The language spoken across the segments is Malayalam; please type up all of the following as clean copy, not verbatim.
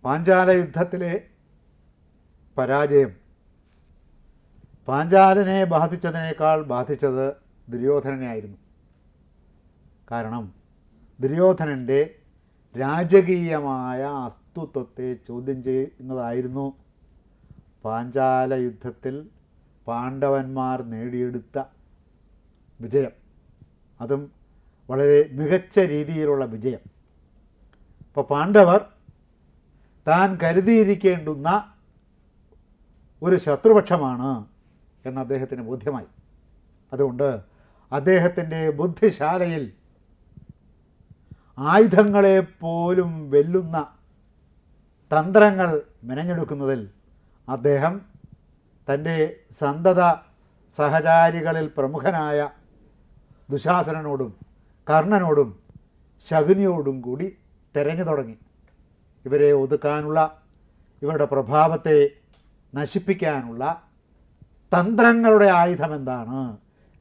പാഞ്ചാല യുദ്ധത്തിലെ പരാജയം പാഞ്ചാലനെ ബാധിച്ചതിനേക്കാൾ ബാധിച്ചത് ദുര്യോധനനെ ആയിരുന്നു. കാരണം ദുര്യോധനൻ്റെ രാജകീയമായ അസ്തിത്വത്തെ ചോദ്യം ചെയ്യുന്നതായിരുന്നു പാഞ്ചാല യുദ്ധത്തിൽ പാണ്ഡവന്മാർ നേടിയെടുത്ത വിജയം. അതും വളരെ മികച്ച രീതിയിലുള്ള വിജയം. അപ്പോൾ പാണ്ഡവർ താൻ കരുതിയിരിക്കേണ്ടുന്ന ഒരു ശത്രുപക്ഷമാണ് എന്ന് അദ്ദേഹത്തിന് ബോധ്യമായി. അതുകൊണ്ട് അദ്ദേഹത്തിൻ്റെ ബുദ്ധിശാലയിൽ ആയുധങ്ങളെപ്പോലും വെല്ലുന്ന തന്ത്രങ്ങൾ മെനഞ്ഞെടുക്കുന്നതിൽ അദ്ദേഹം തൻ്റെ സന്തത സഹചാരികളിൽ പ്രമുഖനായ ദുശാസനനോടും കർണനോടും ശകുനിയോടും കൂടി തെരഞ്ഞു തുടങ്ങി. ഇവരെ ഒതുക്കാനുള്ള, ഇവരുടെ പ്രഭാവത്തെ നശിപ്പിക്കാനുള്ള തന്ത്രങ്ങളുടെ ആയുധം എന്താണ്?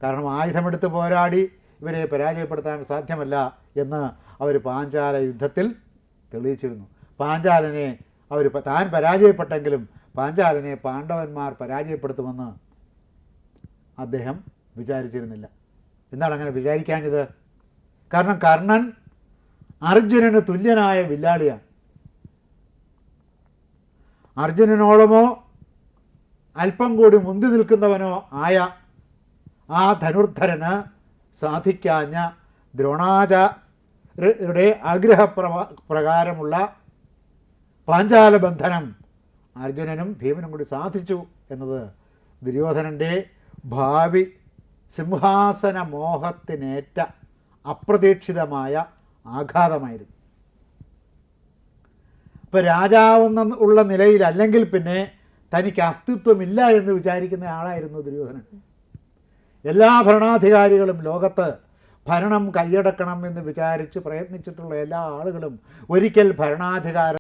കാരണം ആയുധമെടുത്ത് പോരാടി ഇവരെ പരാജയപ്പെടുത്താൻ സാധ്യമല്ല എന്ന് അവർ പാഞ്ചാല യുദ്ധത്തിൽ തെളിയിച്ചിരുന്നു. പാഞ്ചാലനെ താൻ പരാജയപ്പെട്ടെങ്കിലും പാഞ്ചാലനെ പാണ്ഡവന്മാർ പരാജയപ്പെടുത്തുമെന്ന് അദ്ദേഹം വിചാരിച്ചിരുന്നില്ല. എന്താണ് അങ്ങനെ വിചാരിക്കാഞ്ഞത്? കാരണം കർണൻ അർജുനന് തുല്യനായ വില്ലാളിയാണ്. അർജുനനോളമോ അല്പം കൂടി മുന്തി നിൽക്കുന്നവനോ ആയ ആ ധനുർധരന് സാധിക്കാഞ്ഞ ദ്രോണാചാര്യരുടെ ആഗ്രഹപ്രകാരമുള്ള പാഞ്ചാല ബന്ധനം അർജുനനും ഭീമനും കൂടി സാധിച്ചു എന്നത് ദുര്യോധനൻ്റെ ഭാവി സിംഹാസന മോഹത്തിനേറ്റ അപ്രതീക്ഷിതമായ ആഘാതമായിരുന്നു. ഇപ്പോൾ രാജാവെന്ന ഉള്ള നിലയിൽ അല്ലെങ്കിൽ പിന്നെ തനിക്ക് അസ്തിത്വമില്ല എന്ന് വിചാരിക്കുന്ന ആളായിരുന്നു ദുര്യോധനൻ. എല്ലാ ഭരണാധികാരികളും ലോകത്ത് ഭരണം കൈയടക്കണം എന്ന് വിചാരിച്ച് പ്രയത്നിച്ചിട്ടുള്ള എല്ലാ ആളുകളും ഒരിക്കൽ ഭരണാധികാരം